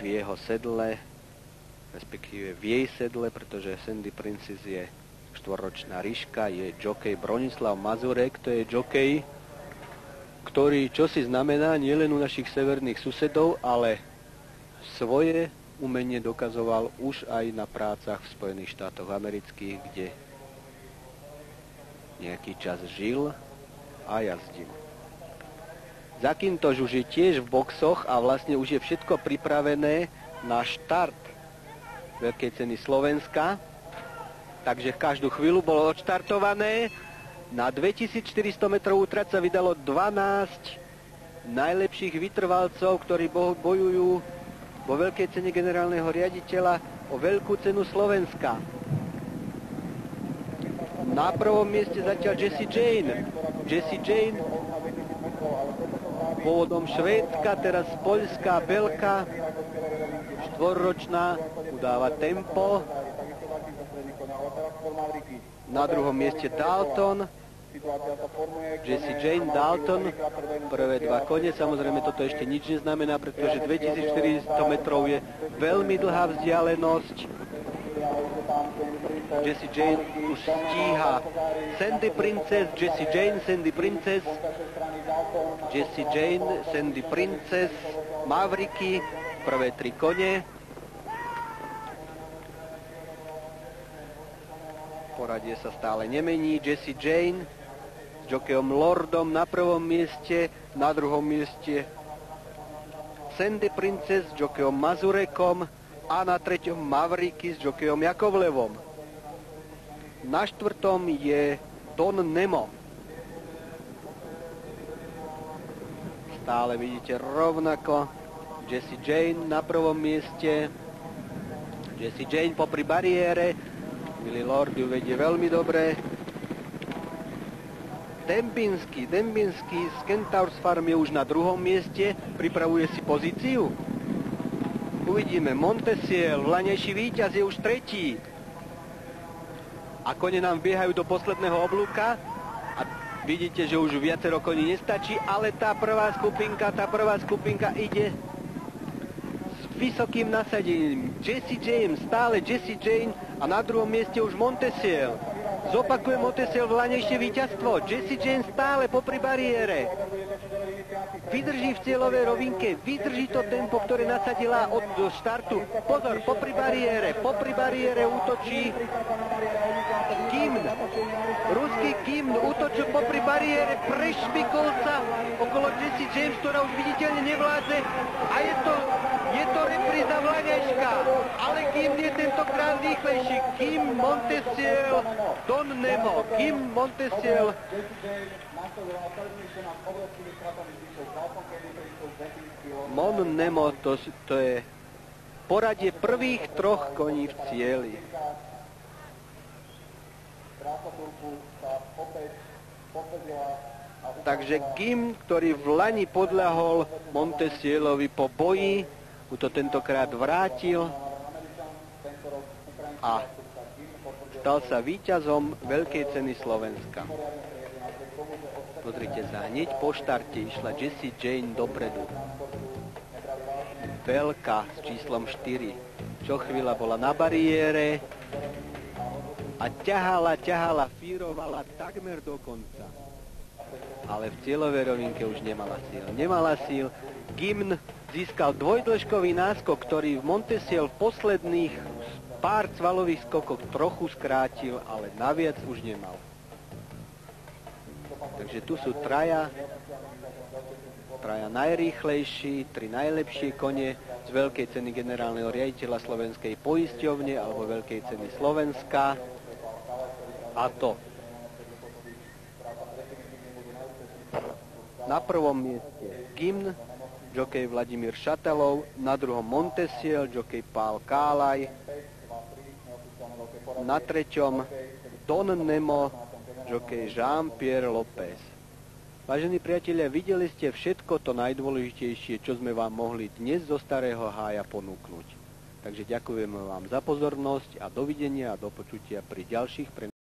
v jeho sedle, respektíve v jej sedle, pretože Sandy Princess je štvorročná Ríška, je jockey Bronislav Mazurek, to je jockey, ktorý čosi znamená nielen u našich severných susedov, ale svoje umenie dokazoval už aj na prácach v Spojených štátoch amerických, kde nejaký čas žil a jazdil. Zakynthos už je tiež v boxoch a vlastne už je všetko pripravené na štart Veľkej ceny Slovenska. Takže každú chvíľu bolo odštartované. Na 2400 metrovú trať sa vydalo 12 najlepších vytrvalcov, ktorí bojujú vo Veľkej cene generálneho riaditeľa o Veľkú cenu Slovenska. Na prvom mieste zatiaľ Jessie Jane. Jessie Jane, pôvodom Švédska, teraz poľská Belka, štvorročná, udáva tempo. Na druhom mieste Dalton, Jessie Jane, Dalton, prvé dva kone. Samozrejme toto ešte nič neznamená, pretože 2400 metrov je veľmi dlhá vzdialenosť. Jessie Jane už stíha Sandy Princess, Jessie Jane, Sandy Princess, Jessie Jane, Sandy Princess, Mavericky, prvé tri kone. Poradie sa stále nemení. Jessie Jane s jokejom Lordom na prvom mieste, na druhom mieste Sandy Princess s jokejom Mazurekom a na treťom Mavericky s jokejom Jakovlevom. Na štvrtom je Don Nemo. Stále vidíte rovnako Jessie Jane na prvom mieste. Jessie Jane popri bariére. Milý Lord ju vedie veľmi dobre. Dembinski z Kentaurs Farm je už na druhom mieste. Pripravuje si pozíciu. Uvidíme. Montesiel, vlaňajší víťaz, je už tretí. A kone nám biehajú do posledného oblúka. A vidíte, že už viacero koní nestačí, ale tá prvá skupinka ide s vysokým nasadením. Jessie Jane, stále Jessie Jane a na druhom mieste už Montesiel. Zopakuje Montesiel vlaňajšie víťazstvo. Jessie Jane stále popri bariére. Vydrží v cieľovej rovinke, vydrží to tempo, ktoré nasadila od štartu. Pozor, popri bariére útočí Kimn. Ruský Kimn útočil popri bariére, prešpikol sa okolo Jessie James, ktorá už viditeľne nevládze. A je to repríza vlaňajška, ale Kimn je tentokrát rýchlejší. Kim, Montesiel, Don Nemo. Kim, Montesiel. Mon Nemo, to je poradie prvých troch koní v cieli. Takže Kim, ktorý v lani podľahol Montesielovi po boji, mu to tentokrát vrátil a stal sa víťazom Veľkej ceny Slovenska. Pozrite sa, hneď po štarte išla Jessie Jane dopredu. Veľká s číslom 4. Čo chvíľa bola na bariére a ťahala, fírovala takmer do konca. Ale v cieľovej rovinke už nemala síl. Gimn získal dvojdĺžkový náskok, ktorý v Montesiel v posledných pár cvalových skokoch trochu skrátil, ale naviac už nemal. Takže tu sú traja najrýchlejší, tri najlepšie kone z Veľkej ceny generálneho riaditeľa Slovenskej poisťovne alebo Veľkej ceny Slovenska. A to na prvom mieste Gimn, jokej Vladimír Šatalov, na druhom Montesiel, jokej Pál Kálaj, na treťom Don Nemo, jokej Jean-Pierre Lopez. Vážení priatelia, videli ste všetko to najdôležitejšie, čo sme vám mohli dnes zo Starého Hája ponúknuť. Takže ďakujeme vám za pozornosť a dovidenia a do počutia pri ďalších